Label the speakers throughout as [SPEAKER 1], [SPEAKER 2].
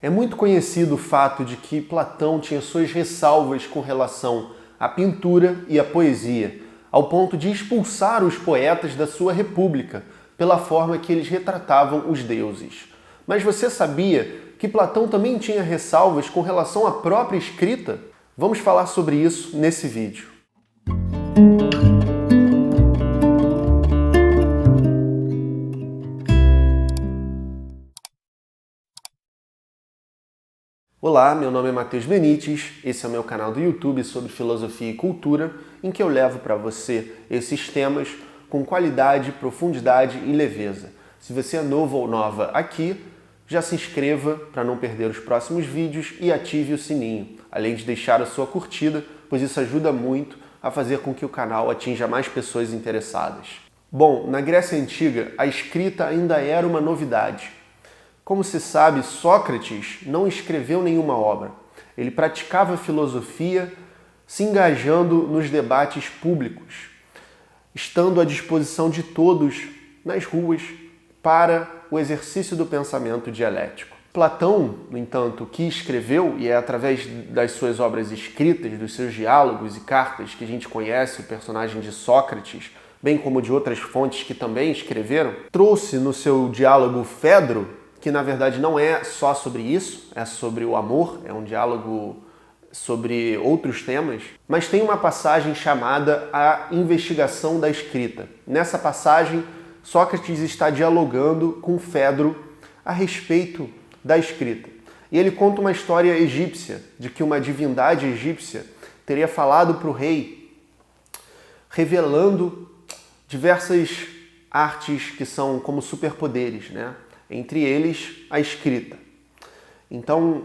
[SPEAKER 1] É muito conhecido o fato de que Platão tinha suas ressalvas com relação à pintura e à poesia, ao ponto de expulsar os poetas da sua república pela forma que eles retratavam os deuses. Mas você sabia que Platão também tinha ressalvas com relação à própria escrita? Vamos falar sobre isso nesse vídeo. Olá, meu nome é Matheus Benites, esse é o meu canal do YouTube sobre filosofia e cultura, em que eu levo para você esses temas com qualidade, profundidade e leveza. Se você é novo ou nova aqui, já se inscreva para não perder os próximos vídeos e ative o sininho, além de deixar a sua curtida, pois isso ajuda muito a fazer com que o canal atinja mais pessoas interessadas. Bom, na Grécia Antiga, a escrita ainda era uma novidade. Como se sabe, Sócrates não escreveu nenhuma obra. Ele praticava filosofia, se engajando nos debates públicos, estando à disposição de todos nas ruas para o exercício do pensamento dialético. Platão, no entanto, que escreveu, e é através das suas obras escritas, dos seus diálogos e cartas que a gente conhece o personagem de Sócrates, bem como de outras fontes que também escreveram, trouxe no seu diálogo Fedro, que na verdade não é só sobre isso, é sobre o amor, é um diálogo sobre outros temas, mas tem uma passagem chamada A Investigação da Escrita. Nessa passagem, Sócrates está dialogando com Fedro a respeito da escrita. E ele conta uma história egípcia, de que uma divindade egípcia teria falado para o rei, revelando diversas artes que são como superpoderes, né? Entre eles, a escrita. Então,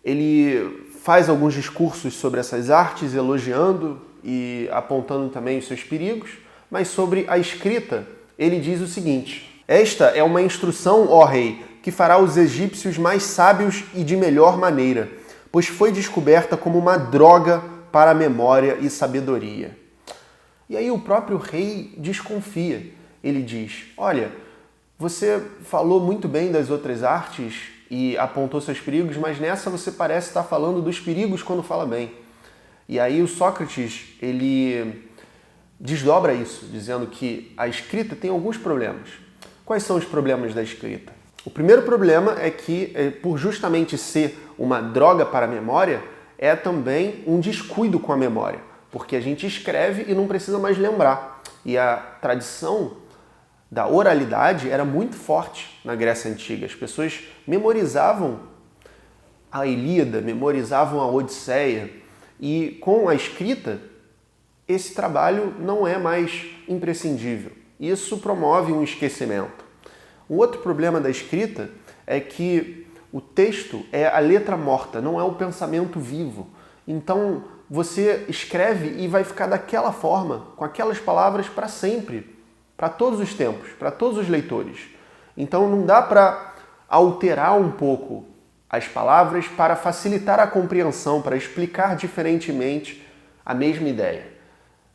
[SPEAKER 1] ele faz alguns discursos sobre essas artes, elogiando e apontando também os seus perigos, mas sobre a escrita, ele diz o seguinte: esta é uma instrução, ó rei, que fará os egípcios mais sábios e de melhor maneira, pois foi descoberta como uma droga para a memória e sabedoria. E aí o próprio rei desconfia. Ele diz: olha, você falou muito bem das outras artes e apontou seus perigos, mas nessa você parece estar falando dos perigos quando fala bem. E aí o Sócrates, ele desdobra isso, dizendo que a escrita tem alguns problemas. Quais são os problemas da escrita? O primeiro problema é que, por justamente ser uma droga para a memória, é também um descuido com a memória, porque a gente escreve e não precisa mais lembrar. E a tradição da oralidade era muito forte na Grécia Antiga. As pessoas memorizavam a Ilíada, memorizavam a Odisseia, e com a escrita, esse trabalho não é mais imprescindível. Isso promove um esquecimento. Um outro problema da escrita é que o texto é a letra morta, não é o pensamento vivo. Então, você escreve e vai ficar daquela forma, com aquelas palavras para sempre, para todos os tempos, para todos os leitores. Então não dá para alterar um pouco as palavras para facilitar a compreensão, para explicar diferentemente a mesma ideia.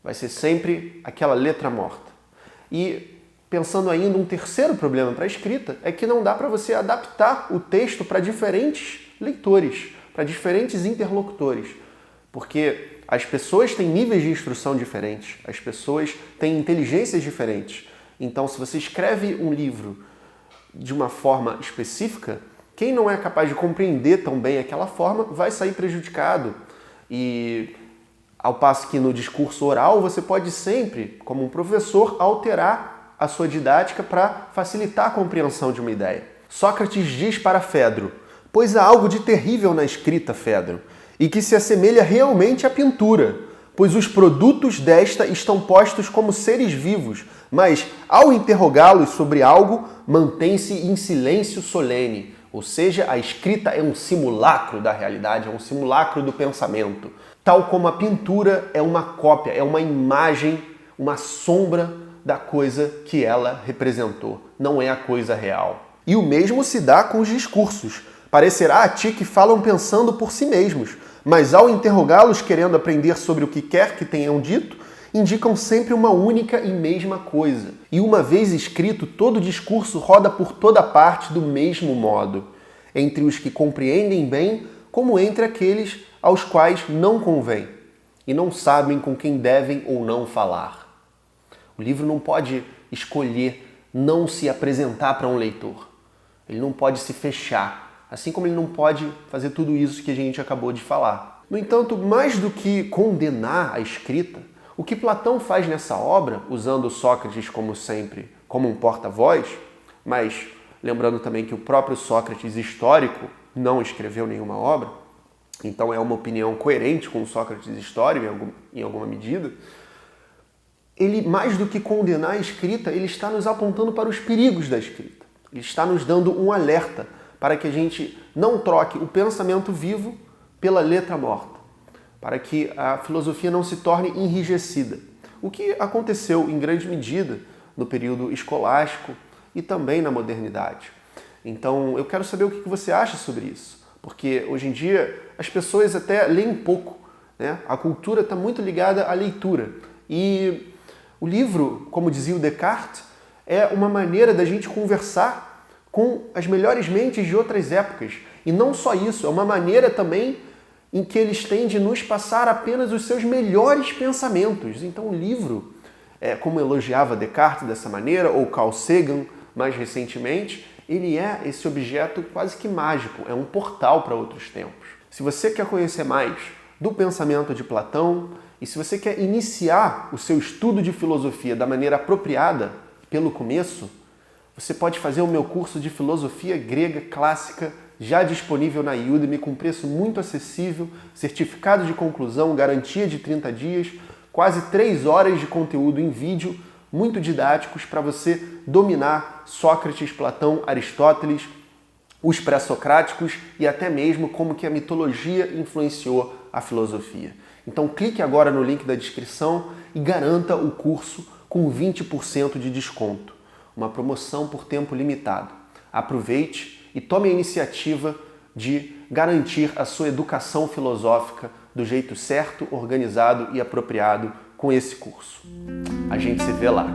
[SPEAKER 1] Vai ser sempre aquela letra morta. E pensando ainda, um terceiro problema para a escrita é que não dá para você adaptar o texto para diferentes leitores, para diferentes interlocutores, porque as pessoas têm níveis de instrução diferentes, as pessoas têm inteligências diferentes. Então, se você escreve um livro de uma forma específica, quem não é capaz de compreender tão bem aquela forma vai sair prejudicado. E ao passo que no discurso oral você pode sempre, como um professor, alterar a sua didática para facilitar a compreensão de uma ideia. Sócrates diz para Fedro: pois há algo de terrível na escrita, Fedro, e que se assemelha realmente à pintura, pois os produtos desta estão postos como seres vivos, mas, ao interrogá-los sobre algo, mantém-se em silêncio solene. Ou seja, a escrita é um simulacro da realidade, é um simulacro do pensamento. Tal como a pintura é uma cópia, é uma imagem, uma sombra da coisa que ela representou. Não é a coisa real. E o mesmo se dá com os discursos. Parecerá a ti que falam pensando por si mesmos, mas ao interrogá-los querendo aprender sobre o que quer que tenham dito, indicam sempre uma única e mesma coisa. E uma vez escrito, todo discurso roda por toda parte do mesmo modo. entre os que compreendem bem, como entre aqueles aos quais não convém, e não sabem com quem devem ou não falar. O livro não pode escolher não se apresentar para um leitor. Ele não pode se fechar, assim como ele não pode fazer tudo isso que a gente acabou de falar. No entanto, mais do que condenar a escrita, o que Platão faz nessa obra, usando Sócrates como sempre, como um porta-voz, mas lembrando também que o próprio Sócrates histórico não escreveu nenhuma obra, então é uma opinião coerente com o Sócrates histórico em alguma medida, ele, mais do que condenar a escrita, ele está nos apontando para os perigos da escrita. Ele está nos dando um alerta para que a gente não troque o pensamento vivo pela letra morta, para que a filosofia não se torne enrijecida. O que aconteceu em grande medida no período escolástico e também na modernidade. Então, eu quero saber o que você acha sobre isso, porque hoje em dia as pessoas até leem pouco, né? A cultura está muito ligada à leitura. E o livro, como dizia o Descartes, é uma maneira da gente conversar com as melhores mentes de outras épocas. E não só isso, é uma maneira também em que eles têm de nos passar apenas os seus melhores pensamentos. Então o livro, como elogiava Descartes dessa maneira, ou Carl Sagan mais recentemente, ele é esse objeto quase que mágico, é um portal para outros tempos. Se você quer conhecer mais do pensamento de Platão, e se você quer iniciar o seu estudo de filosofia da maneira apropriada, pelo começo, você pode fazer o meu curso de filosofia grega clássica, já disponível na Udemy, com preço muito acessível, certificado de conclusão, garantia de 30 dias, quase 3 horas de conteúdo em vídeo, muito didáticos para você dominar Sócrates, Platão, Aristóteles, os pré-socráticos e até mesmo como que a mitologia influenciou a filosofia. Então clique agora no link da descrição e garanta o curso com 20% de desconto. Uma promoção por tempo limitado. Aproveite e tome a iniciativa de garantir a sua educação filosófica do jeito certo, organizado e apropriado com esse curso. A gente se vê lá.